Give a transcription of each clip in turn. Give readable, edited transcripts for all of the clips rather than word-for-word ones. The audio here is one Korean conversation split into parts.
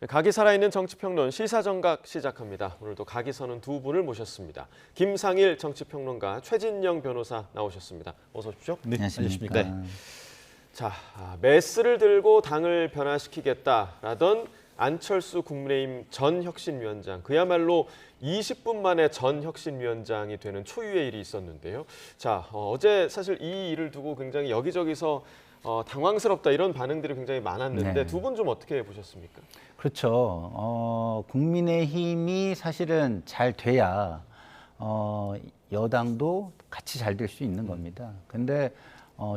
각이 살아있는 정치평론 시사정각 시작합니다. 오늘도 각이 서는 두 분을 모셨습니다. 김상일 정치평론가, 최진영 변호사 나오셨습니다. 어서 오십시오. 네, 안녕하십니까. 네. 자, 메스를 들고 당을 변화시키겠다라던 안철수 국민의힘 전 혁신위원장, 그야말로 20분 만에 전 혁신위원장이 되는 초유의 일이 있었는데요. 자, 어제 사실 이 일을 두고 굉장히 여기저기서 당황스럽다 이런 반응들이 굉장히 많았는데 네. 두 분 좀 어떻게 보셨습니까? 그렇죠. 국민의힘이 사실은 잘 돼야 여당도 같이 잘 될 수 있는 겁니다. 근데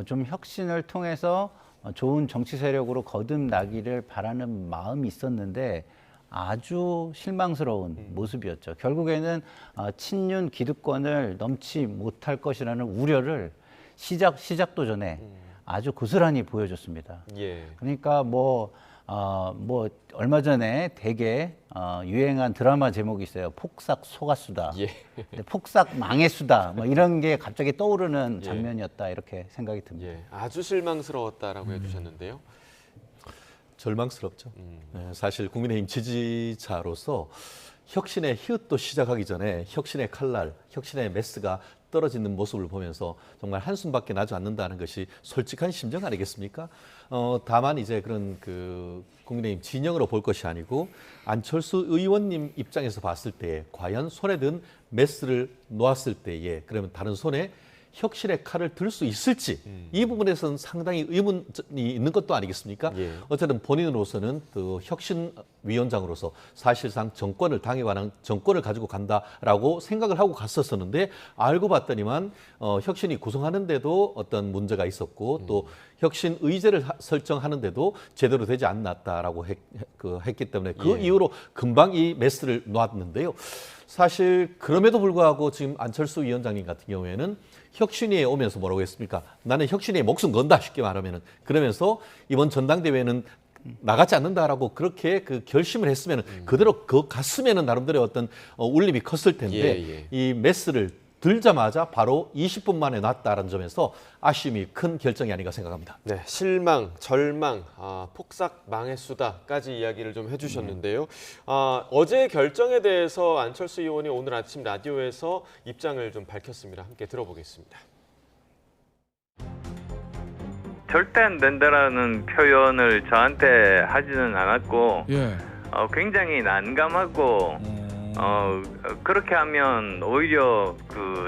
좀 혁신을 통해서 좋은 정치 세력으로 거듭나기를 바라는 마음이 있었는데 아주 실망스러운 모습이었죠. 결국에는 친윤 기득권을 넘지 못할 것이라는 우려를 시작도 전에 아주 고스란히 보여줬습니다. 예. 그러니까 얼마 전에 되게 유행한 드라마 제목이 있어요. 폭삭 속았수다. 예. 폭삭 망했수다. 뭐 이런 게 갑자기 떠오르는 장면이었다 이렇게 생각이 듭니다. 예. 아주 실망스러웠다라고 해주셨는데요. 절망스럽죠. 사실 국민의힘 지지자로서 혁신의 히읗도 시작하기 전에 혁신의 칼날, 혁신의 메스가 떨어지는 모습을 보면서 정말 한숨밖에 나지 않는다는 것이 솔직한 심정 아니겠습니까? 다만 이제 그런 국민의힘 진영으로 볼 것이 아니고 안철수 의원님 입장에서 봤을 때 과연 손에 든 메스를 놓았을 때에 그러면 다른 손에 혁신의 칼을 들 수 있을지 이 부분에서는 상당히 의문이 있는 것도 아니겠습니까? 예. 어쨌든 본인으로서는 혁신위원장으로서 사실상 정권을 당에 관한 정권을 가지고 간다라고 생각을 하고 갔었었는데 알고 봤더니만 혁신이 구성하는데도 어떤 문제가 있었고 또 혁신 의제를 설정하는데도 제대로 되지 않았다라고 했기 때문에 그 이후로 금방 이 메스를 놓았는데요. 사실 그럼에도 불구하고 지금 안철수 위원장님 같은 경우에는 혁신위에 오면서 뭐라고 했습니까? 나는 혁신위에 목숨 건다 쉽게 말하면은 그러면서 이번 전당대회는 나가지 않는다라고 그렇게 결심을 했으면 그대로 갔으면은 나름대로 어떤 울림이 컸을 텐데 이 메스를 들자마자 바로 20분 만에 났다는 점에서 아쉬움이 큰 결정이 아닌가 생각합니다. 네, 실망, 절망, 폭삭 망했수다까지 이야기를 좀 해주셨는데요. 어제 결정에 대해서 안철수 의원이 오늘 아침 라디오에서 입장을 좀 밝혔습니다. 함께 들어보겠습니다. 절대 안 된다라는 표현을 저한테 하지는 않았고 굉장히 난감하고 그렇게 하면 오히려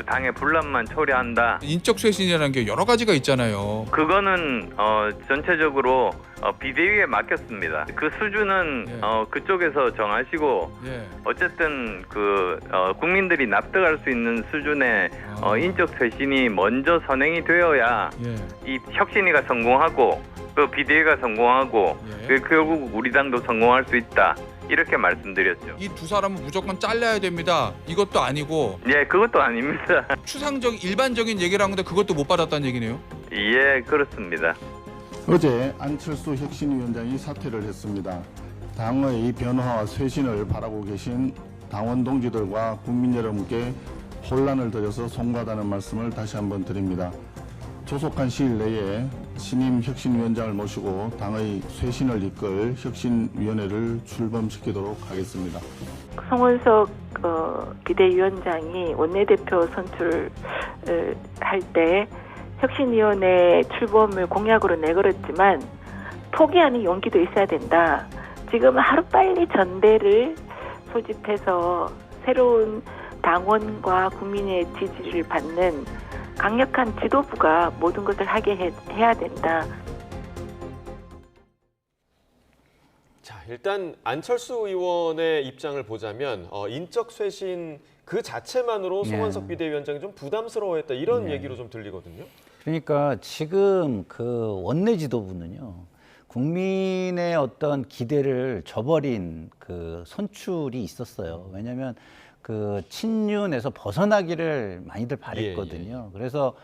당의 분란만 초래한다. 인적 쇄신이라는 게 여러 가지가 있잖아요. 그거는 전체적으로 비대위에 맡겼습니다. 그 수준은 그쪽에서 정하시고 어쨌든 국민들이 납득할 수 있는 수준의 인적 쇄신이 먼저 선행이 되어야 이 혁신위가 성공하고 그 비대위가 성공하고 결국 우리 당도 성공할 수 있다. 이렇게 말씀드렸죠. 이 두 사람은 무조건 잘라야 됩니다. 이것도 아니고. 예, 그것도 아닙니다. 추상적 일반적인 얘기를 한 건데 그것도 못 받았다는 얘기네요. 예, 그렇습니다. 어제 안철수 혁신위원장이 사퇴를 했습니다. 당의 변화와 쇄신을 바라고 계신 당원 동지들과 국민 여러분께 혼란을 드려서 송구하다는 말씀을 다시 한번 드립니다. 조속한 시일 내에 신임 혁신위원장을 모시고 당의 쇄신을 이끌 혁신위원회를 출범시키도록 하겠습니다. 송원석 비대위원장이 원내대표 선출을 할 때 혁신위원회 출범을 공약으로 내걸었지만 포기하는 용기도 있어야 된다. 지금 하루빨리 전대를 소집해서 새로운 당원과 국민의 지지를 받는 강력한 지도부가 모든 것을 하게 해야 된다. 자, 일단 안철수 의원의 입장을 보자면 인적 쇄신 그 자체만으로 송원석 비대위원장이 좀 부담스러워했다 이런 얘기로 좀 들리거든요. 그러니까 지금 원내 지도부는요. 국민의 어떤 기대를 저버린 선출이 있었어요. 왜냐하면 친윤에서 벗어나기를 많이들 바랬거든요. 그래서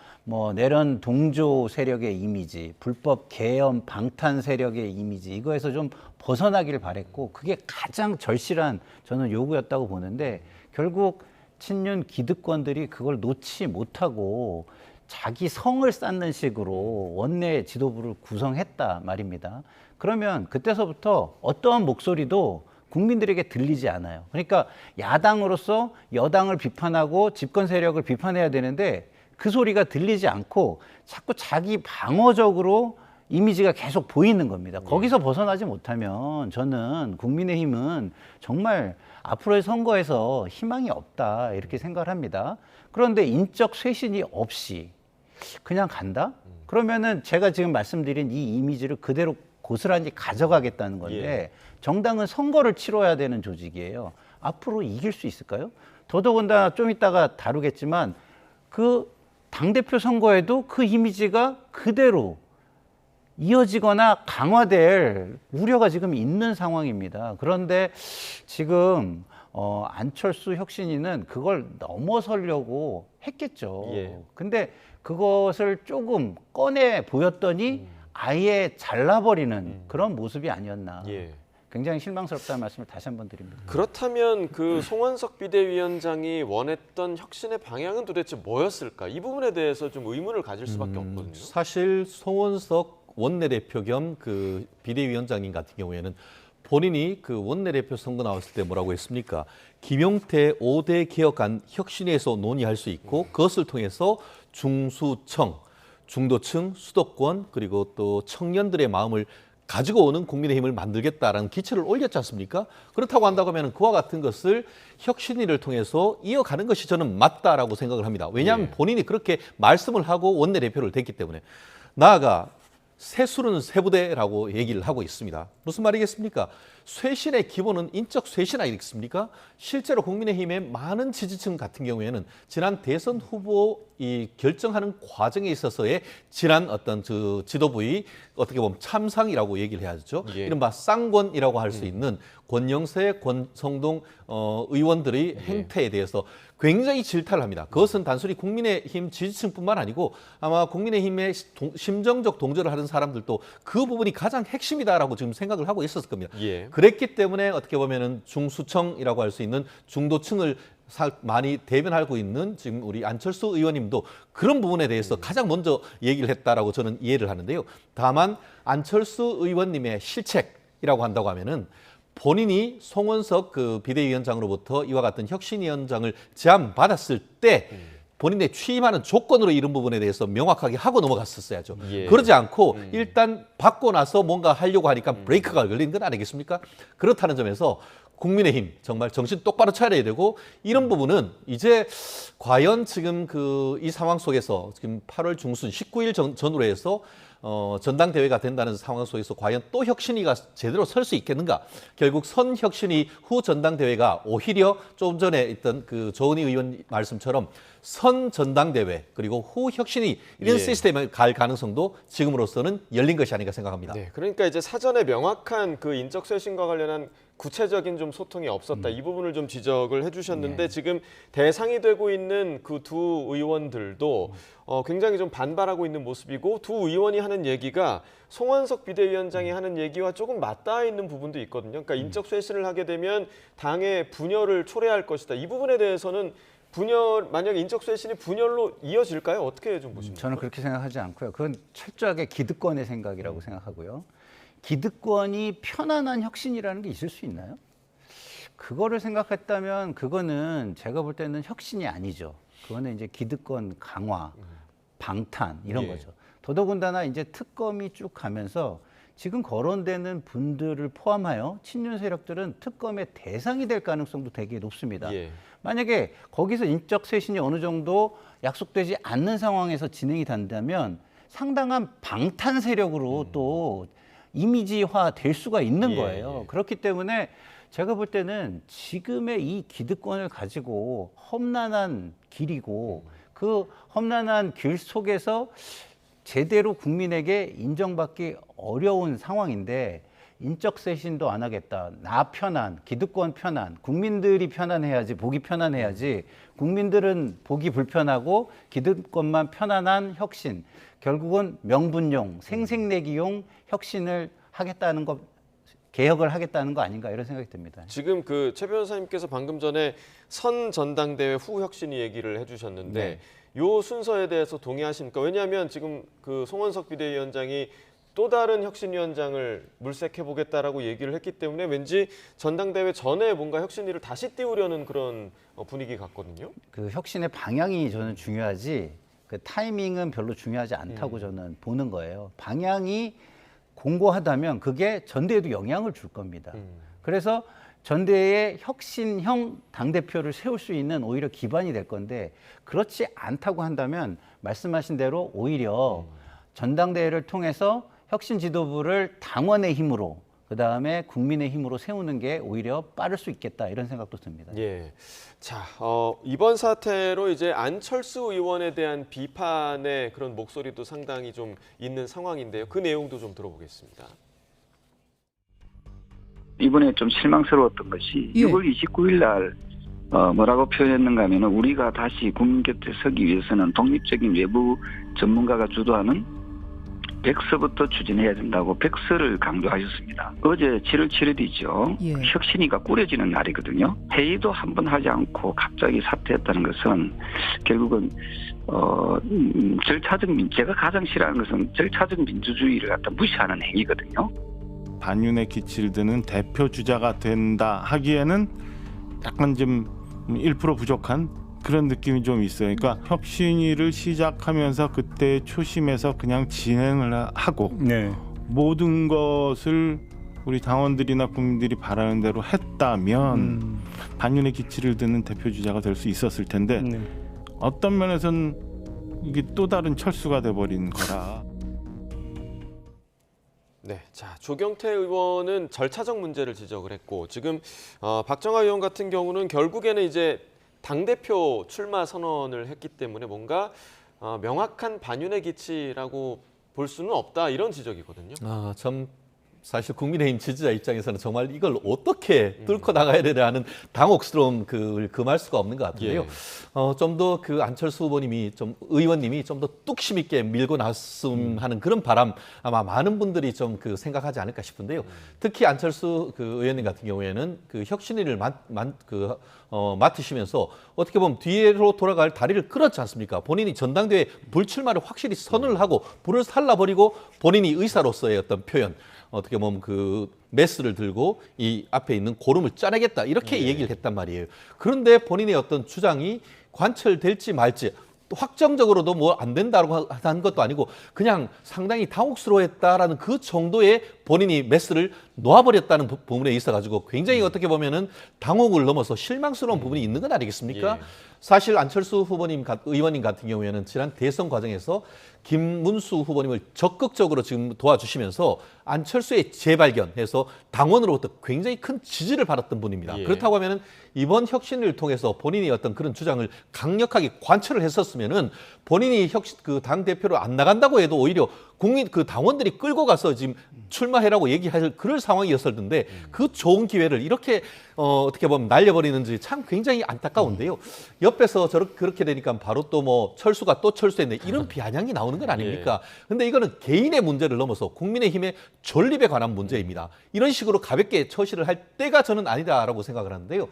내란 동조 세력의 이미지, 불법 계엄 방탄 세력의 이미지 이거에서 좀 벗어나기를 바랬고 그게 가장 절실한 저는 요구였다고 보는데 결국 친윤 기득권들이 그걸 놓지 못하고 자기 성을 쌓는 식으로 원내 지도부를 구성했다 말입니다. 그러면 그때서부터 어떠한 목소리도 국민들에게 들리지 않아요. 그러니까 야당으로서 여당을 비판하고 집권 세력을 비판해야 되는데 그 소리가 들리지 않고 자꾸 자기 방어적으로 이미지가 계속 보이는 겁니다. 거기서 벗어나지 못하면 저는 국민의힘은 정말 앞으로의 선거에서 희망이 없다 이렇게 생각을 합니다. 그런데 인적 쇄신이 없이 그냥 간다? 그러면은 제가 지금 말씀드린 이 이미지를 그대로 고스란히 가져가겠다는 건데 정당은 선거를 치러야 되는 조직이에요. 앞으로 이길 수 있을까요? 더더군다나 좀 이따가 다루겠지만 그 당대표 선거에도 그 이미지가 그대로 이어지거나 강화될 우려가 지금 있는 상황입니다. 그런데 지금 안철수 혁신위는 그걸 넘어서려고 했겠죠. 근데 그것을 조금 꺼내 보였더니 아예 잘라버리는 그런 모습이 아니었나. 굉장히 실망스럽다는 말씀을 다시 한번 드립니다. 그렇다면 그 송원석 비대위원장이 원했던 혁신의 방향은 도대체 뭐였을까? 이 부분에 대해서 좀 의문을 가질 수밖에 없거든요. 사실 송원석 원내대표 겸 그 비대위원장님 같은 경우에는 본인이 그 원내대표 선거 나왔을 때 뭐라고 했습니까? 김용태 5대 개혁안 혁신에서 논의할 수 있고 그것을 통해서 중수청, 중도층, 수도권 그리고 또 청년들의 마음을 가지고 오는 국민의힘을 만들겠다라는 기초를 올렸지 않습니까? 그렇다고 한다고 하면 그와 같은 것을 혁신위를 통해서 이어가는 것이 저는 맞다라고 생각을 합니다. 왜냐하면 본인이 그렇게 말씀을 하고 원내대표를 됐기 때문에. 나아가 세술은 세부대라고 얘기를 하고 있습니다. 무슨 말이겠습니까? 쇄신의 기본은 인적 쇄신 아니겠습니까? 실제로 국민의힘의 많은 지지층 같은 경우에는 지난 대선 후보 이 결정하는 과정에 있어서의 지난 어떤 그 지도부의 어떻게 보면 참상이라고 얘기를 해야죠. 이른바 쌍권이라고 할 수 있는 권영세, 권성동 의원들의 행태에 대해서 굉장히 질타를 합니다. 그것은 단순히 국민의힘 지지층뿐만 아니고 아마 국민의힘의 심정적 동조를 하는 사람들도 그 부분이 가장 핵심이다라고 지금 생각을 하고 있었을 겁니다. 그랬기 때문에 어떻게 보면은 중수청이라고 할 수 있는 중도층을 많이 대변하고 있는 지금 우리 안철수 의원님도 그런 부분에 대해서 가장 먼저 얘기를 했다라고 저는 이해를 하는데요. 다만 안철수 의원님의 실책이라고 한다고 하면은 본인이 송원석 그 비대위원장으로부터 이와 같은 혁신위원장을 제안받았을 때 본인의 취임하는 조건으로 이런 부분에 대해서 명확하게 하고 넘어갔었어야죠. 그러지 않고 일단 받고 나서 뭔가 하려고 하니까 브레이크가 걸린 건 아니겠습니까? 그렇다는 점에서 국민의힘 정말 정신 똑바로 차려야 되고 이런 부분은 이제 과연 지금 그 이 상황 속에서 지금 8월 중순 19일 전후로 해서 전당대회가 된다는 상황 속에서 과연 또 혁신위가 제대로 설 수 있겠는가? 결국 선 혁신위 후 전당대회가 오히려 좀 전에 있던 그 조은희 의원 말씀처럼 선 전당대회 그리고 후 혁신위 이런 시스템에 갈 가능성도 지금으로서는 열린 것이 아닌가 생각합니다. 네, 그러니까 이제 사전에 명확한 그 인적 쇄신과 관련한 구체적인 좀 소통이 없었다. 이 부분을 좀 지적을 해주셨는데 지금 대상이 되고 있는 그 두 의원들도 굉장히 좀 반발하고 있는 모습이고 두 의원이 하는 얘기가 송원석 비대위원장이 하는 얘기와 조금 맞닿아 있는 부분도 있거든요. 그러니까 인적 쇄신을 하게 되면 당의 분열을 초래할 것이다. 이 부분에 대해서는 만약 인적 쇄신이 분열로 이어질까요? 어떻게 좀 보십니까? 저는 그렇게 생각하지 않고요. 그건 철저하게 기득권의 생각이라고 생각하고요. 기득권이 편안한 혁신이라는 게 있을 수 있나요? 그거를 생각했다면 그거는 제가 볼 때는 혁신이 아니죠. 그거는 이제 기득권 강화, 방탄 이런 거죠. 더더군다나 이제 특검이 쭉 가면서 지금 거론되는 분들을 포함하여 친윤 세력들은 특검의 대상이 될 가능성도 되게 높습니다. 만약에 거기서 인적 쇄신이 어느 정도 약속되지 않는 상황에서 진행이 된다면 상당한 방탄 세력으로 또 이미지화 될 수가 있는 거예요. 그렇기 때문에 제가 볼 때는 지금의 이 기득권을 가지고 험난한 길이고 그 험난한 길 속에서 제대로 국민에게 인정받기 어려운 상황인데 인적 쇄신도 안 하겠다. 나 편안, 기득권 편안, 국민들이 편안해야지, 보기 편안해야지. 국민들은 보기 불편하고 기득권만 편안한 혁신. 결국은 명분용, 생색내기용 혁신을 하겠다는 것, 개혁을 하겠다는 거 아닌가 이런 생각이 듭니다. 지금 그 최 변호사님께서 방금 전에 선 전당대회 후 혁신위 얘기를 해주셨는데 요 순서에 대해서 동의하십니까? 왜냐하면 지금 그 송원석 비대위원장이 또 다른 혁신위원장을 물색해 보겠다라고 얘기를 했기 때문에 왠지 전당대회 전에 뭔가 혁신위를 다시 띄우려는 그런 분위기 같거든요. 그 혁신의 방향이 저는 중요하지 그 타이밍은 별로 중요하지 않다고 저는 보는 거예요. 방향이 공고하다면 그게 전대에도 영향을 줄 겁니다. 그래서 전대에 혁신형 당대표를 세울 수 있는 오히려 기반이 될 건데 그렇지 않다고 한다면 말씀하신 대로 오히려 전당대회를 통해서 혁신 지도부를 당원의 힘으로 그다음에 국민의 힘으로 세우는 게 오히려 빠를 수 있겠다 이런 생각도 듭니다. 예. 자, 이번 사태로 이제 안철수 의원에 대한 비판의 그런 목소리도 상당히 좀 있는 상황인데요. 그 내용도 좀 들어보겠습니다. 이번에 좀 실망스러웠던 것이 6월 29일 날 뭐라고 표현했는가 하면 우리가 다시 국민 곁에 서기 위해서는 독립적인 외부 전문가가 주도하는 백서부터 추진해야 된다고 백서를 강조하셨습니다. 어제 7월 7일이죠. 혁신위가 꾸려지는 날이거든요. 회의도 한 번 하지 않고 갑자기 사퇴했다는 것은 결국은 제가 가장 싫어하는 것은 절차적 민주주의를 갖다 무시하는 행위거든요. 반윤의 기치를 드는 대표 주자가 된다 하기에는 약간 좀 1% 부족한 그런 느낌이 좀 있어요. 그러니까 혁신위를 시작하면서 그때 초심에서 그냥 진행을 하고 모든 것을 우리 당원들이나 국민들이 바라는 대로 했다면 반윤의 기치를 드는 대표 주자가 될 수 있었을 텐데 어떤 면에서는 이게 또 다른 철수가 돼버린 거라. 네, 자 조경태 의원은 절차적 문제를 지적을 했고 지금 박정하 의원 같은 경우는 결국에는 이제 당대표 출마 선언을 했기 때문에 뭔가 명확한 반윤의 기치라고 볼 수는 없다 이런 지적이거든요. 참 사실 국민의힘 지지자 입장에서는 정말 이걸 어떻게 뚫고 나가야 되냐는 당혹스러움 금할 수가 없는 것 같은데요. 좀 더 그 안철수 의원님이 좀 더 뚝심 있게 밀고 나왔으면 하는 그런 바람 아마 많은 분들이 좀 생각하지 않을까 싶은데요. 특히 안철수 의원님 같은 경우에는 혁신위를 맡으시면서 어떻게 보면 뒤로 돌아갈 다리를 끌었지 않습니까? 본인이 전당대회 불출마를 확실히 선언을 하고 불을 살라버리고 본인이 의사로서의 어떤 표현 어떻게 보면 메스를 들고 이 앞에 있는 고름을 짜내겠다 이렇게 얘기를 했단 말이에요. 그런데 본인의 어떤 주장이 관철될지 말지 확정적으로도 뭐 안 된다고 한 것도 아니고 그냥 상당히 당혹스러워했다라는 그 정도의 본인이 메스를 놓아버렸다는 부분에 있어가지고 굉장히 어떻게 보면은 당혹을 넘어서 실망스러운 부분이 있는 건 아니겠습니까? 사실 안철수 의원님 같은 경우에는 지난 대선 과정에서 김문수 후보님을 적극적으로 지금 도와주시면서 안철수의 재발견해서 당원으로부터 굉장히 큰 지지를 받았던 분입니다. 그렇다고 하면은 이번 혁신을 통해서 본인이 어떤 그런 주장을 강력하게 관철을 했었으면은 본인이 당 대표로 안 나간다고 해도 오히려 국민 당원들이 끌고 가서 지금 출마해라고 얘기할 그럴 상황이었을 텐데 그 좋은 기회를 이렇게 어떻게 보면 날려버리는지 참 굉장히 안타까운데요. 옆에서 그렇게 되니까 바로 또 뭐 철수가 또 철수했네 이런 비아냥이 나오는 건 아닙니까? 근데 이거는 개인의 문제를 넘어서 국민의힘의 존립에 관한 문제입니다. 이런 식으로 가볍게 처시를 할 때가 저는 아니다라고 생각을 하는데요.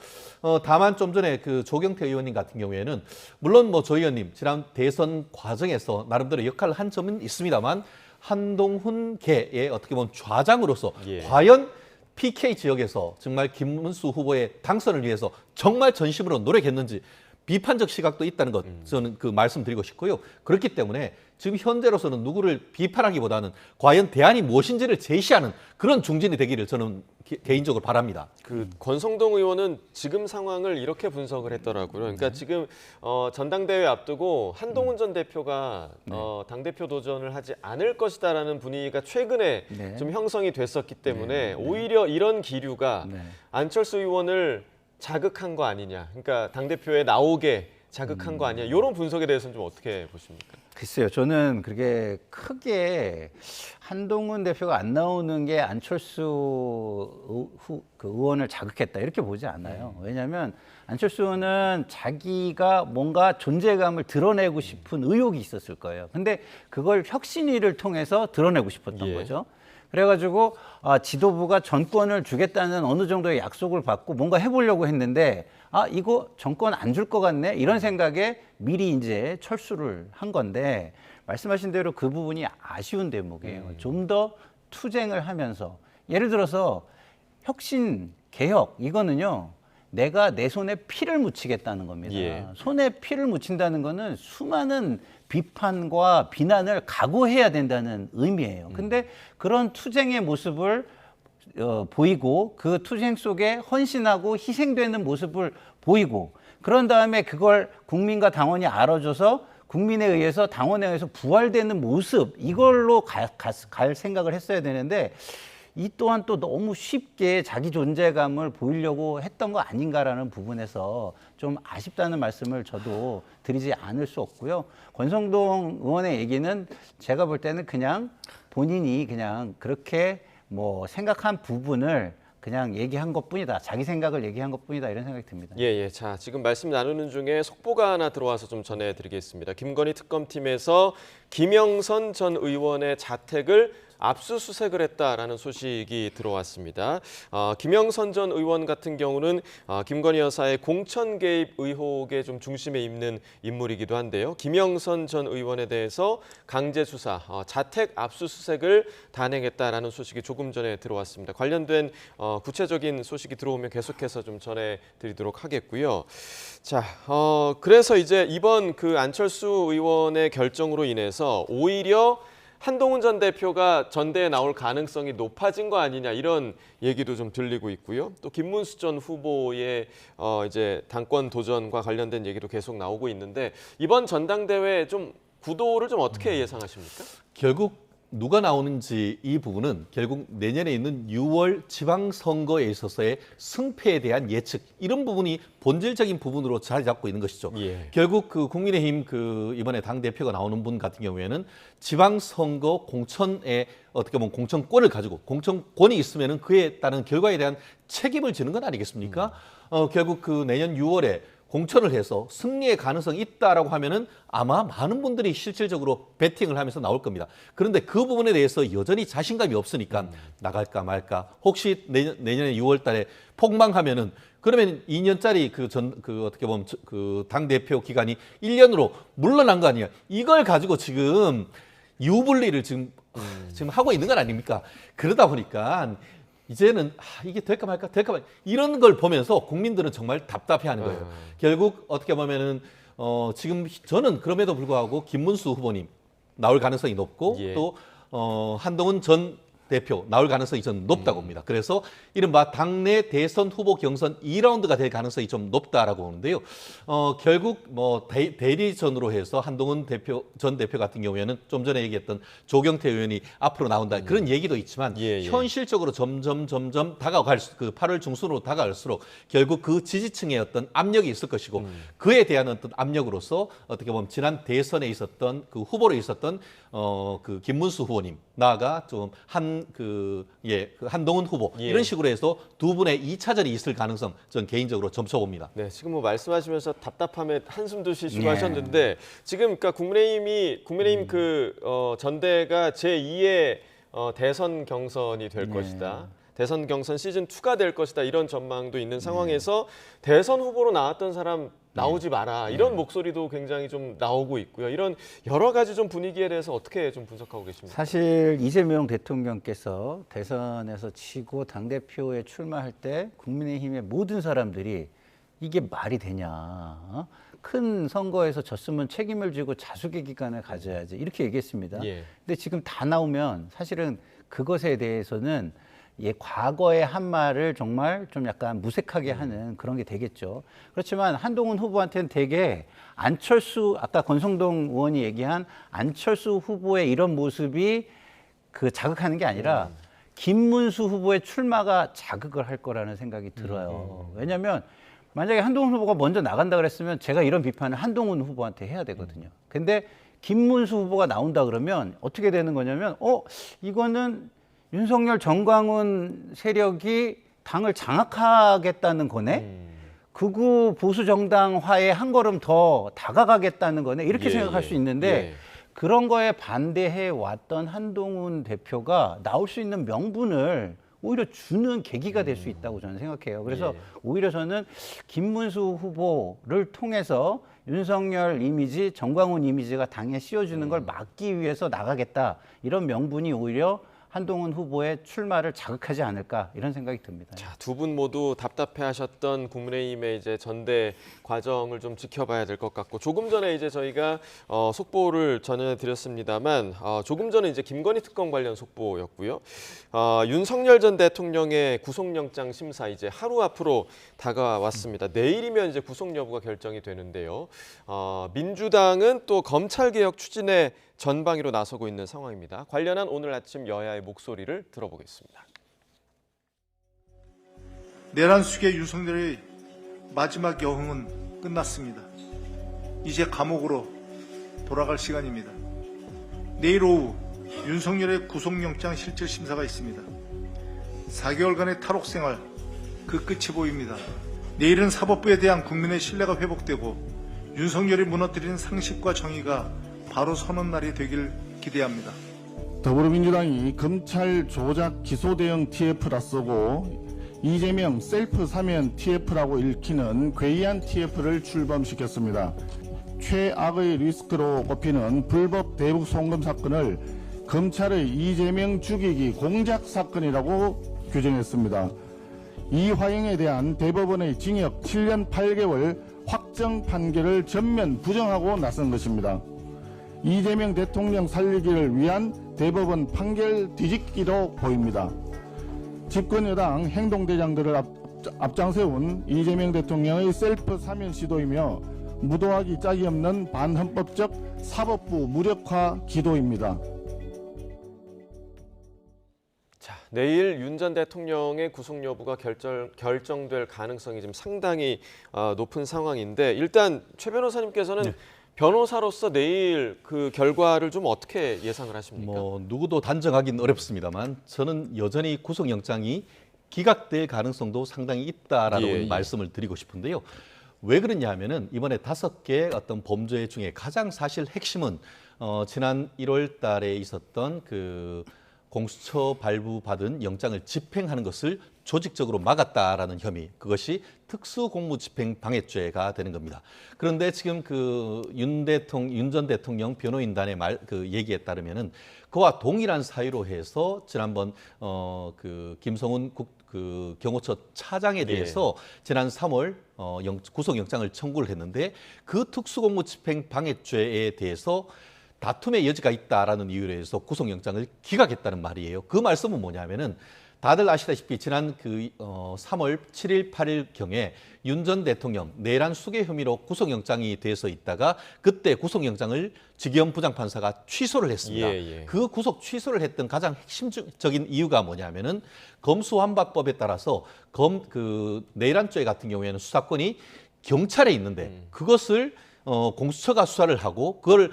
다만 좀 전에 조경태 의원님 같은 경우에는 물론 뭐 조 의원님 지난 대선 과정에서 나름대로 역할을 한 점은 있습니다만 한동훈계의 어떻게 보면 좌장으로서 과연 PK 지역에서 정말 김문수 후보의 당선을 위해서 정말 전심으로 노력했는지 비판적 시각도 있다는 것 저는 말씀드리고 싶고요. 그렇기 때문에 지금 현재로서는 누구를 비판하기보다는 과연 대안이 무엇인지를 제시하는 그런 중진이 되기를 저는 개인적으로 바랍니다. 권성동 의원은 지금 상황을 이렇게 분석을 했더라고요. 그러니까 지금 전당대회 앞두고 한동훈 전 대표가 당대표 도전을 하지 않을 것이다라는 분위기가 최근에 좀 형성이 됐었기 때문에 오히려 이런 기류가 안철수 의원을 자극한 거 아니냐. 그러니까 당대표에 나오게 자극한 거 아니냐. 이런 분석에 대해서는 좀 어떻게 보십니까? 글쎄요. 저는 그렇게 크게 한동훈 대표가 안 나오는 게 안철수 의원을 자극했다 이렇게 보지 않아요. 왜냐하면 안철수 의원은 자기가 뭔가 존재감을 드러내고 싶은 의욕이 있었을 거예요. 근데 그걸 혁신위를 통해서 드러내고 싶었던 거죠. 그래가지고 지도부가 전권을 주겠다는 어느 정도의 약속을 받고 뭔가 해보려고 했는데 이거 정권 안 줄 것 같네 이런 생각에 미리 이제 철수를 한 건데 말씀하신 대로 그 부분이 아쉬운 대목이에요. 좀 더 투쟁을 하면서 예를 들어서 혁신, 개혁 이거는요. 내가 내 손에 피를 묻히겠다는 겁니다. 예. 손에 피를 묻힌다는 거는 수많은 비판과 비난을 각오해야 된다는 의미예요. 근데 그런 투쟁의 모습을 보이고 그 투쟁 속에 헌신하고 희생되는 모습을 보이고 그런 다음에 그걸 국민과 당원이 알아줘서 국민에 의해서 당원에 의해서 부활되는 모습 이걸로 갈 생각을 했어야 되는데 이 또한 또 너무 쉽게 자기 존재감을 보이려고 했던 거 아닌가라는 부분에서 좀 아쉽다는 말씀을 저도 드리지 않을 수 없고요. 권성동 의원의 얘기는 제가 볼 때는 그냥 본인이 그냥 그렇게 뭐 생각한 부분을 그냥 얘기한 것뿐이다. 자기 생각을 얘기한 것뿐이다. 이런 생각이 듭니다. 예. 자, 지금 말씀 나누는 중에 속보가 하나 들어와서 좀 전해드리겠습니다. 김건희 특검팀에서 김영선 전 의원의 자택을 압수수색을 했다라는 소식이 들어왔습니다. 김영선 전 의원 같은 경우는 김건희 여사의 공천 개입 의혹의 좀 중심에 있는 인물이기도 한데요. 김영선 전 의원에 대해서 강제 수사, 자택 압수수색을 단행했다라는 소식이 조금 전에 들어왔습니다. 관련된 구체적인 소식이 들어오면 계속해서 좀 전해드리도록 하겠고요. 자, 그래서 이제 이번 그 안철수 의원의 결정으로 인해서 오히려 한동훈 전 대표가 전대에 나올 가능성이 높아진 거 아니냐 이런 얘기도 좀 들리고 있고요. 또 김문수 전 후보의 이제 당권 도전과 관련된 얘기도 계속 나오고 있는데 이번 전당대회 좀 구도를 좀 어떻게 예상하십니까? 결국 누가 나오는지 이 부분은 결국 내년에 있는 6월 지방선거에 있어서의 승패에 대한 예측 이런 부분이 본질적인 부분으로 자리 잡고 있는 것이죠. 예. 결국 그 국민의힘 그 이번에 당 대표가 나오는 분 같은 경우에는 지방선거 공천에 어떻게 보면 공천권을 가지고 공천권이 있으면은 그에 따른 결과에 대한 책임을 지는 건 아니겠습니까? 결국 그 내년 6월에 공천을 해서 승리의 가능성이 있다라고 하면은 아마 많은 분들이 실질적으로 배팅을 하면서 나올 겁니다. 그런데 그 부분에 대해서 여전히 자신감이 없으니까 나갈까 말까. 혹시 내년에 6월 달에 폭망하면은 그러면 2년짜리 그 어떻게 보면 그 당 대표 기간이 1년으로 물러난 거 아니야. 이걸 가지고 지금 유불리를 지금 하고 있는 건 아닙니까? 그러다 보니까 이제는 이게 될까 말까 이런 걸 보면서 국민들은 정말 답답해하는 거예요. 결국 어떻게 보면은 지금 저는 그럼에도 불구하고 김문수 후보님 나올 가능성이 높고 예. 또 한동훈 전 대표 나올 가능성이 좀 높다고 봅니다. 그래서 이른바 당내 대선 후보 경선 2라운드가 될 가능성이 좀 높다라고 보는데요. 결국 뭐 대리전으로 해서 한동훈 전 대표 같은 경우에는 좀 전에 얘기했던 조경태 의원이 앞으로 나온다 그런 얘기도 있지만 예. 현실적으로 점점 다가갈 그 8월 중순으로 다가갈수록 결국 그 지지층의 어떤 압력이 있을 것이고 그에 대한 어떤 압력으로서 어떻게 보면 지난 대선에 있었던 그 후보로 있었던 그 김문수 후보님 나아가 좀 한동훈 후보 예. 이런 식으로 해서 두 분의 2차전이 있을 가능성 전 개인적으로 점쳐봅니다. 네, 지금 뭐 말씀하시면서 답답함에 한숨도 쉬시고 예. 하셨는데 지금 그러니까 국민의힘 그 전대가 제2의 대선 경선이 될 것이다. 대선 경선 시즌 2가 될 것이다. 이런 전망도 있는 상황에서 대선 후보로 나왔던 사람 나오지 마라. 이런 목소리도 굉장히 좀 나오고 있고요. 이런 여러 가지 좀 분위기에 대해서 어떻게 좀 분석하고 계십니까? 사실 이재명 대통령께서 대선에서 치고 당대표에 출마할 때 국민의힘의 모든 사람들이 이게 말이 되냐. 큰 선거에서 졌으면 책임을 지고 자숙의 기간을 가져야지. 이렇게 얘기했습니다. 예. 근데 지금 다 나오면 사실은 그것에 대해서는 과거의 한 말을 정말 좀 약간 무색하게 하는 그런 게 되겠죠. 그렇지만 한동훈 후보한테는 되게 안철수, 아까 권성동 의원이 얘기한 안철수 후보의 이런 모습이 그 자극하는 게 아니라 김문수 후보의 출마가 자극을 할 거라는 생각이 들어요. 왜냐하면 만약에 한동훈 후보가 먼저 나간다 그랬으면 제가 이런 비판을 한동훈 후보한테 해야 되거든요. 근데 김문수 후보가 나온다 그러면 어떻게 되는 거냐면 이거는 윤석열, 정광훈 세력이 당을 장악하겠다는 거네? 극우 보수 정당화에 한 걸음 더 다가가겠다는 거네? 이렇게 생각할 수 있는데 그런 거에 반대해 왔던 한동훈 대표가 나올 수 있는 명분을 오히려 주는 계기가 될 수 있다고 저는 생각해요. 그래서 오히려 저는 김문수 후보를 통해서 윤석열 이미지, 정광훈 이미지가 당에 씌워주는 걸 막기 위해서 나가겠다. 이런 명분이 오히려 한동훈 후보의 출마를 자극하지 않을까 이런 생각이 듭니다. 자, 두 분 모두 답답해하셨던 국민의힘의 이제 전대 과정을 좀 지켜봐야 될 것 같고 조금 전에 이제 저희가 속보를 전해드렸습니다만 조금 전에 이제 김건희 특검 관련 속보였고요. 윤석열 전 대통령의 구속영장 심사 이제 하루 앞으로 다가왔습니다. 내일이면 이제 구속 여부가 결정이 되는데요. 민주당은 또 검찰개혁 추진에 전방위로 나서고 있는 상황입니다. 관련한 오늘 아침 여야의 목소리를 들어보겠습니다. 내란 수계 윤석열의 마지막 여흥은 끝났습니다. 이제 감옥으로 돌아갈 시간입니다. 내일 오후 윤석열의 구속영장 실질 심사가 있습니다. 4개월간의 탈옥 생활 그 끝이 보입니다. 내일은 사법부에 대한 국민의 신뢰가 회복되고 윤석열이 무너뜨린 상식과 정의가 바로 서는 날이 되길 기대합니다. 더불어민주당이 검찰 조작 기소 대응 TF라 쓰고 이재명 셀프 사면 TF라고 읽히는 괴이한 TF를 출범시켰습니다. 최악의 리스크로 꼽히는 불법 대북 송금 사건을 검찰의 이재명 죽이기 공작 사건이라고 규정했습니다. 이화영에 대한 대법원의 징역 7년 8개월 확정 판결을 전면 부정하고 나선 것입니다. 이재명 대통령 살리기를 위한 대법원 판결 뒤집기로 보입니다. 집권여당 행동대장들을 앞장세운 이재명 대통령의 셀프 사면 시도이며 무도하기 짝이 없는 반헌법적 사법부 무력화 기도입니다. 자, 내일 윤 전 대통령의 구속 여부가 결정될 가능성이 지금 상당히 높은 상황인데 일단 최 변호사님께서는 변호사로서 내일 그 결과를 좀 어떻게 예상을 하십니까? 누구도 단정하기는 어렵습니다만 저는 여전히 구속영장이 기각될 가능성도 상당히 있다라는 말씀을 드리고 싶은데요. 왜 그러냐 하면은 이번에 5개 어떤 범죄 중에 가장 사실 핵심은 지난 1월 달에 있었던 그 공수처 발부받은 영장을 집행하는 것을 조직적으로 막았다라는 혐의, 그것이 특수공무집행방해죄가 되는 겁니다. 그런데 지금 그 윤 전 대통령 변호인단의 얘기에 따르면은 그와 동일한 사유로 해서 지난번 그 김성훈 그 경호처 차장에 대해서 지난 3월 구속영장을 청구를 했는데 그 특수공무집행방해죄에 대해서 다툼의 여지가 있다라는 이유로 해서 구속영장을 기각했다는 말이에요. 그 말씀은 뭐냐면은 다들 아시다시피 지난 3월 7일, 8일 경에 윤 전 대통령 내란 수괴 혐의로 구속영장이 돼서 있다가 그때 구속영장을 지기현 부장판사가 취소를 했습니다. 그 구속 취소를 했던 가장 핵심적인 이유가 뭐냐면은 검수완박법에 따라서 내란죄 같은 경우에는 수사권이 경찰에 있는데 그것을 공수처가 수사를 하고 그걸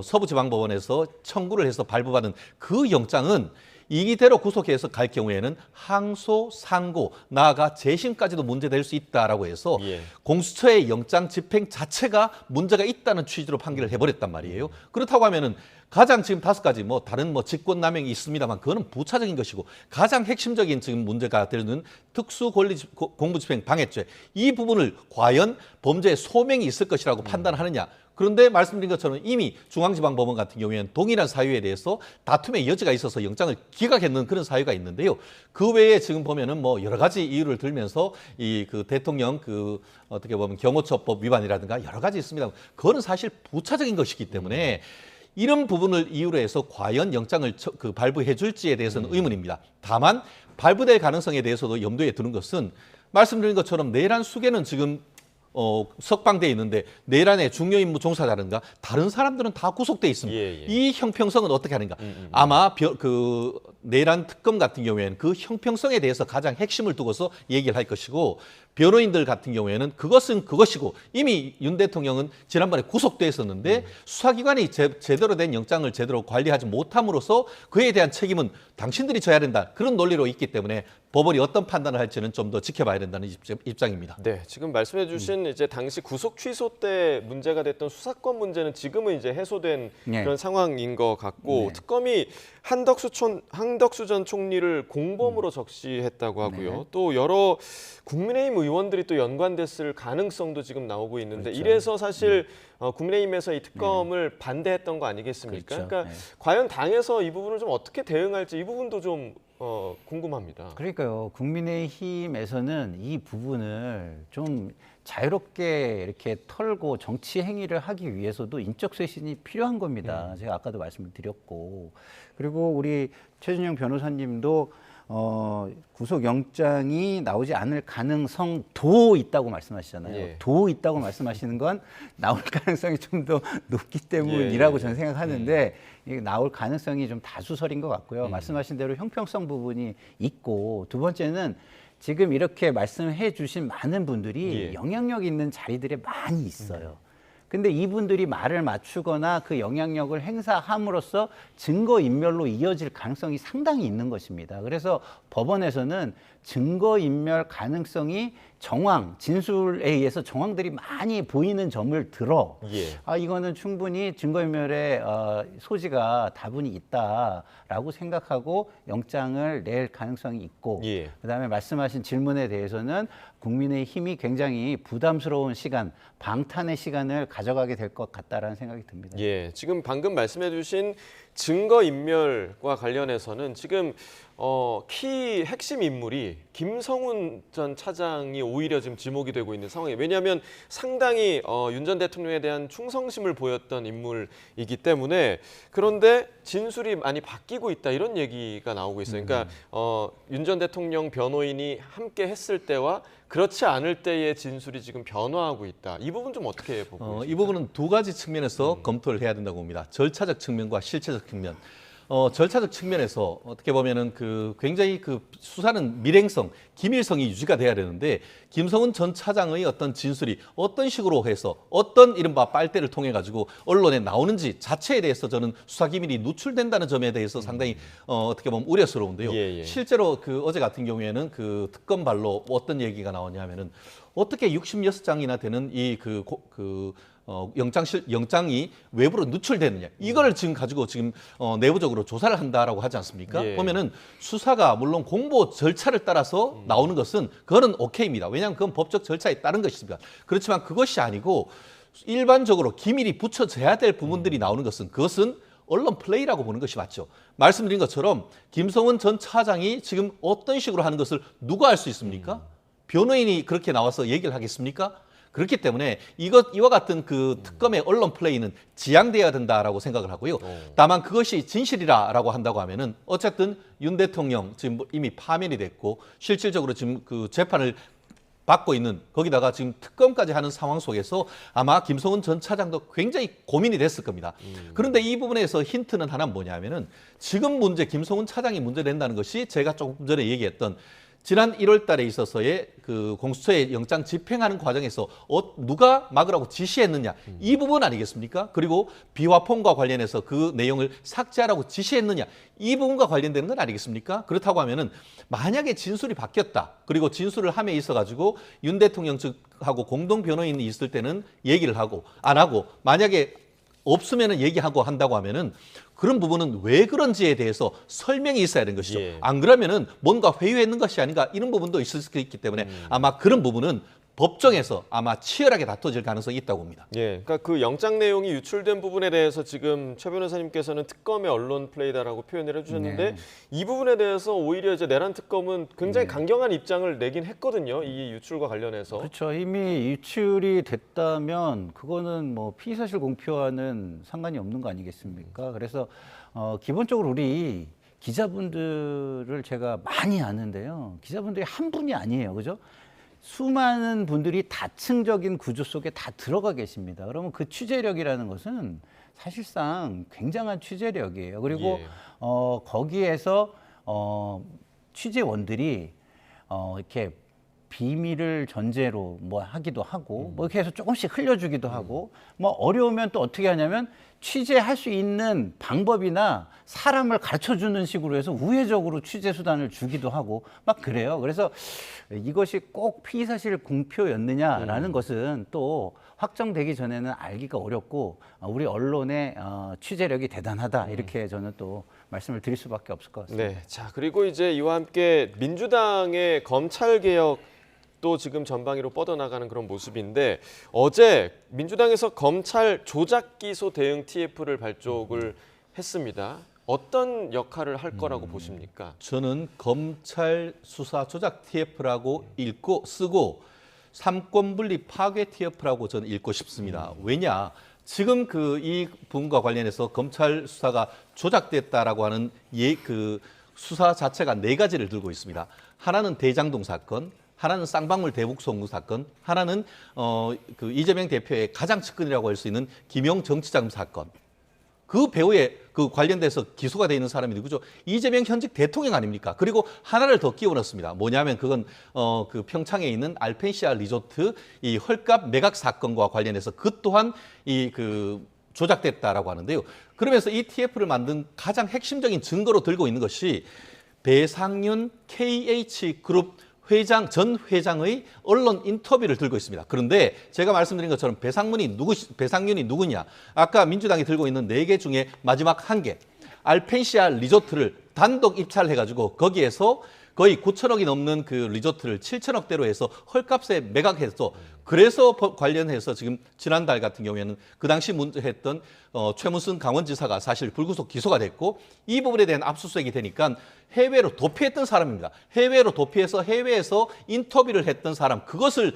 서부지방법원에서 청구를 해서 발부받은 그 영장은 이대로 구속해서 갈 경우에는 항소, 상고, 나아가 재심까지도 문제될 수 있다라고 해서 공수처의 영장 집행 자체가 문제가 있다는 취지로 판결을 해버렸단 말이에요. 그렇다고 하면은 가장 지금 5가지 다른 직권남용이 있습니다만 그거는 부차적인 것이고 가장 핵심적인 지금 문제가 되는 특수공무집행방해죄 이 부분을 과연 범죄의 소명이 있을 것이라고 판단하느냐. 그런데 말씀드린 것처럼 이미 중앙지방법원 같은 경우에는 동일한 사유에 대해서 다툼의 여지가 있어서 영장을 기각했는 그런 사유가 있는데요. 그 외에 지금 보면은 여러 가지 이유를 들면서 그 대통령 어떻게 보면 경호처법 위반이라든가 여러 가지 있습니다. 그거는 사실 부차적인 것이기 때문에 이런 부분을 이유로 해서 과연 영장을 발부해 줄지에 대해서는 의문입니다. 다만 발부될 가능성에 대해서도 염두에 두는 것은 말씀드린 것처럼 내란 수괴는 지금 석방돼 있는데 내란의 중요 임무 종사자라든가 다른 사람들은 다 구속돼 있습니다. 이 형평성은 어떻게 하는가? 아마 내란 특검 같은 경우에는 그 형평성에 대해서 가장 핵심을 두고서 얘기를 할 것이고 변호인들 같은 경우에는 그것은 그것이고 이미 윤 대통령은 지난번에 구속돼 있었는데 수사기관이 제대로 된 영장을 제대로 관리하지 못함으로써 그에 대한 책임은 당신들이 져야 된다. 그런 논리로 있기 때문에 법원이 어떤 판단을 할지는 좀 더 지켜봐야 된다는 입장입니다. 네, 지금 말씀해주신 이제 당시 구속 취소 때 문제가 됐던 수사권 문제는 지금은 이제 해소된 네. 그런 상황인 것 같고 네. 특검이 한덕수 전 총리를 공범으로 적시했다고 하고요. 네. 또 여러 국민의힘 의원들이 또 연관됐을 가능성도 지금 나오고 있는데 그렇죠. 이래서 사실 국민의힘에서 이 특검을 반대했던 거 아니겠습니까? 그렇죠. 그러니까 네. 과연 당에서 이 부분을 좀 어떻게 대응할지 이 부분도 좀 궁금합니다. 그러니까요. 국민의힘에서는 이 부분을 좀 자유롭게 이렇게 털고 정치 행위를 하기 위해서도 인적 쇄신이 필요한 겁니다. 제가 아까도 말씀을 드렸고, 그리고 우리 최준영 변호사님도 구속영장이 나오지 않을 가능성도 있다고 말씀하시잖아요. 예. 도 있다고 말씀하시는 건 나올 가능성이 좀 더 높기 때문이라고 저는 생각하는데 이게 나올 가능성이 좀 다수설인 것 같고요. 말씀하신 대로 형평성 부분이 있고, 두 번째는 지금 이렇게 말씀해 주신 많은 분들이 예. 영향력 있는 자리들에 많이 있어요. 근데 이분들이 말을 맞추거나 그 영향력을 행사함으로써 증거인멸로 이어질 가능성이 상당히 있는 것입니다. 그래서 법원에서는 증거인멸 가능성이 진술에 의해서 정황들이 많이 보이는 점을 들어 이거는 충분히 증거인멸의 소지가 다분히 있다라고 생각하고 영장을 낼 가능성이 있고 그다음에 말씀하신 질문에 대해서는 국민의힘이 굉장히 부담스러운 시간, 방탄의 시간을 가져가게 될 것 같다라는 생각이 듭니다. 예, 지금 방금 말씀해주신 증거인멸과 관련해서는 지금 키 핵심 인물이 김성훈 전 차장이 오히려 지금 지목이 되고 있는 상황이에요. 왜냐하면 상당히 윤 전 대통령에 대한 충성심을 보였던 인물이기 때문에 그런데 진술이 많이 바뀌고 있다 이런 얘기가 나오고 있어요. 그러니까 윤 전 대통령 변호인이 함께 했을 때와 그렇지 않을 때의 진술이 지금 변화하고 있다. 이 부분 좀 어떻게 보고 계십니까? 이 부분은 두 가지 측면에서 검토를 해야 된다고 봅니다. 절차적 측면과 실체적 측면. 절차적 측면에서 어떻게 보면은 굉장히 수사는 밀행성, 기밀성이 유지가 돼야 되는데 김성훈 전 차장의 어떤 진술이 어떤 식으로 해서 어떤 이른바 빨대를 통해 가지고 언론에 나오는지 자체에 대해서 저는 수사 기밀이 누출된다는 점에 대해서 상당히 어떻게 보면 우려스러운데요. 실제로 어제 같은 경우에는 특검발로 어떤 얘기가 나오냐면은 어떻게 66장이나 되는 영장이 외부로 누출되느냐 이거를 지금 가지고 내부적으로 조사를 한다라고 하지 않습니까? 보면은 수사가 물론 공보 절차를 따라서 나오는 것은 그거는 오케이입니다. 왜냐하면 그건 법적 절차에 따른 것입니다. 그렇지만 그것이 아니고 일반적으로 기밀이 붙여져야 될 부분들이 나오는 것은 그것은 언론 플레이라고 보는 것이 맞죠. 말씀드린 것처럼 김성훈 전 차장이 지금 어떤 식으로 하는 것을 누가 알 수 있습니까? 변호인이 그렇게 나와서 얘기를 하겠습니까? 그렇기 때문에 이와 같은 특검의 언론 플레이는 지양돼야 된다라고 생각을 하고요. 다만 그것이 진실이라고 한다고 하면은 어쨌든 윤 대통령 지금 이미 파면이 됐고 실질적으로 지금 재판을 받고 있는 거기다가 지금 특검까지 하는 상황 속에서 아마 김성훈 전 차장도 굉장히 고민이 됐을 겁니다. 그런데 이 부분에서 힌트는 하나는 뭐냐면은 지금 김성훈 차장이 문제된다는 것이 제가 조금 전에 얘기했던 지난 1월 달에 있어서의 공수처의 영장 집행하는 과정에서 누가 막으라고 지시했느냐 이 부분 아니겠습니까? 그리고 비화폰과 관련해서 그 내용을 삭제하라고 지시했느냐 이 부분과 관련되는 건 아니겠습니까? 그렇다고 하면은 만약에 진술이 바뀌었다. 그리고 진술을 함에 있어가지고 윤 대통령 측하고 공동 변호인이 있을 때는 얘기를 하고 안 하고 만약에 없으면은 얘기하고 한다고 하면은 그런 부분은 왜 그런지에 대해서 설명이 있어야 되는 것이죠. 안 그러면은 뭔가 회유했는 것이 아닌가 이런 부분도 있을 수 있기 때문에 아마 그런 부분은 법정에서 아마 치열하게 다퉈질 가능성이 있다고 봅니다. 예, 그러니까 그 영장 내용이 유출된 부분에 대해서 지금 최 변호사님께서는 특검의 언론 플레이다라고 표현을 해주셨는데 이 부분에 대해서 오히려 이제 내란 특검은 굉장히 강경한 입장을 내긴 했거든요. 이 유출과 관련해서. 그렇죠. 이미 유출이 됐다면 그거는 뭐 피의사실 공표와는 상관이 없는 거 아니겠습니까? 그래서 기본적으로 우리 기자분들을 제가 많이 아는데요. 기자분들이 한 분이 아니에요, 그죠? 수많은 분들이 다층적인 구조 속에 다 들어가 계십니다. 그러면 그 취재력이라는 것은 사실상 굉장한 취재력이에요. 그리고 거기에서 취재원들이 이렇게 비밀을 전제로 뭐 하기도 하고 뭐 이렇게 해서 조금씩 흘려주기도 하고 뭐 어려우면 또 어떻게 하냐면 취재할 수 있는 방법이나 사람을 가르쳐주는 식으로 해서 우회적으로 취재 수단을 주기도 하고 막 그래요. 그래서 이것이 꼭 피의사실 공표였느냐라는 것은 또 확정되기 전에는 알기가 어렵고 우리 언론의 취재력이 대단하다 이렇게 저는 또 말씀을 드릴 수밖에 없을 것 같습니다. 네, 자 그리고 이제 이와 함께 민주당의 검찰 개혁 또 지금 전방위로 뻗어나가는 그런 모습인데 어제 민주당에서 검찰 조작 기소 대응 TF를 발족을 했습니다. 어떤 역할을 할 거라고 보십니까? 저는 검찰 수사 조작 TF라고 읽고 쓰고 삼권 분리 파괴 TF라고 저는 읽고 싶습니다. 왜냐? 지금 이 부분과 관련해서 검찰 수사가 조작됐다라고 하는 그 수사 자체가 4가지를 들고 있습니다. 하나는 대장동 사건, 하나는 쌍방울 대북 송금 사건, 하나는 그 이재명 대표의 가장 측근이라고 할 수 있는 김용 정치자금 사건. 그 배후에 그 관련돼서 기소가 돼 있는 사람이 누구죠? 이재명 현직 대통령 아닙니까? 그리고 하나를 더 끼워 넣습니다. 뭐냐면 그건 그 평창에 있는 알펜시아 리조트 이 헐값 매각 사건과 관련해서 그 또한 그 조작됐다라고 하는데요. 그러면서 이 TF를 만든 가장 핵심적인 증거로 들고 있는 것이 배상윤 KH그룹 전 회장의 언론 인터뷰를 들고 있습니다. 그런데 제가 말씀드린 것처럼 배상윤이 누구냐? 아까 민주당이 들고 있는 4개 중에 마지막 1개. 알펜시아 리조트를 단독 입찰해가지고 거기에서 거의 9천억이 넘는 그 리조트를 7천억대로 해서 헐값에 매각해서 그래서 관련해서 지금 지난달 같은 경우에는 그 당시 문제했던 최문순 강원지사가 사실 불구속 기소가 됐고 이 부분에 대한 압수수색이 되니까 해외로 도피했던 사람입니다. 해외로 도피해서 해외에서 인터뷰를 했던 사람 그것을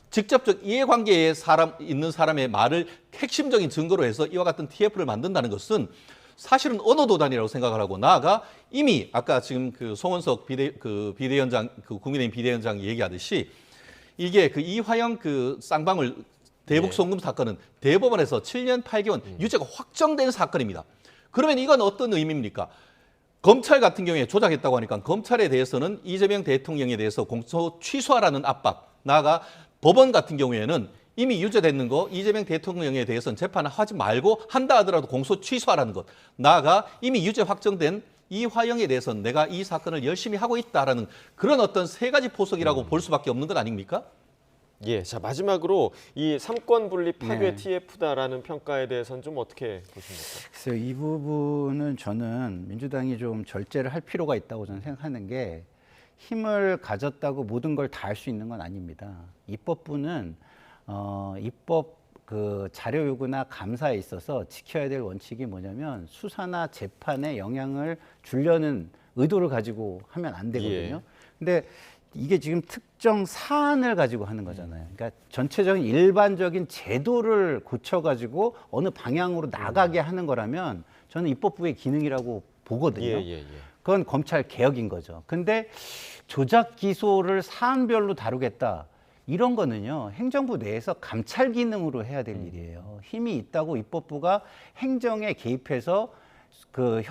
직접적 이해관계에 있는 사람의 말을 핵심적인 증거로 해서 이와 같은 TF를 만든다는 것은 사실은 언어도단이라고 생각을 하고 나아가 이미 아까 지금 그 송원석 비대위원장 국민의힘 비대위원장이 얘기하듯이 이게 그 이화영 그 쌍방울 대북 송금 사건은 대법원에서 7년 8개월 유죄가 확정된 사건입니다. 그러면 이건 어떤 의미입니까? 검찰 같은 경우에 조작했다고 하니까 검찰에 대해서는 이재명 대통령에 대해서 공소 취소하라는 압박, 나아가 법원 같은 경우에는 이미 유죄됐는 거 이재명 대통령에 대해서는 재판을 하지 말고 한다 하더라도 공소 취소하라는 것. 나아가 이미 유죄 확정된 이화영에 대해서는 내가 이 사건을 열심히 하고 있다라는 그런 어떤 3가지 포석이라고 볼 수밖에 없는 것 아닙니까? 예, 자 마지막으로 이 삼권 분리 파괴 네. TF다라는 평가에 대해서는 좀 어떻게 보십니까? 글쎄요, 이 부분은 저는 민주당이 좀 절제를 할 필요가 있다고 저는 생각하는 게 힘을 가졌다고 모든 걸 다 할 수 있는 건 아닙니다. 입법부는 입법 그 자료 요구나 감사에 있어서 지켜야 될 원칙이 뭐냐면 수사나 재판에 영향을 주려는 의도를 가지고 하면 안 되거든요. 예. 근데 이게 지금 특정 사안을 가지고 하는 거잖아요. 그러니까 전체적인 일반적인 제도를 고쳐가지고 어느 방향으로 나가게 하는 거라면 저는 입법부의 기능이라고 보거든요. 그건 검찰 개혁인 거죠. 근데 조작 기소를 사안별로 다루겠다. 이런 거는요, 행정부 내에서 감찰 기능으로 해야 될 일이에요. 힘이 있다고 입법부가 행정에 개입해서 그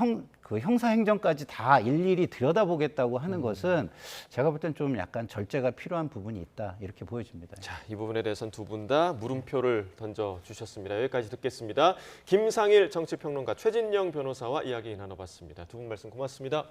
형사 행정까지 다 일일이 들여다보겠다고 하는 것은 제가 볼 땐 좀 약간 절제가 필요한 부분이 있다 이렇게 보여집니다. 자, 이 부분에 대해서는 두 분 다 물음표를 던져주셨습니다. 여기까지 듣겠습니다. 김상일 정치평론가, 최진영 변호사와 이야기 나눠봤습니다. 두 분 말씀 고맙습니다.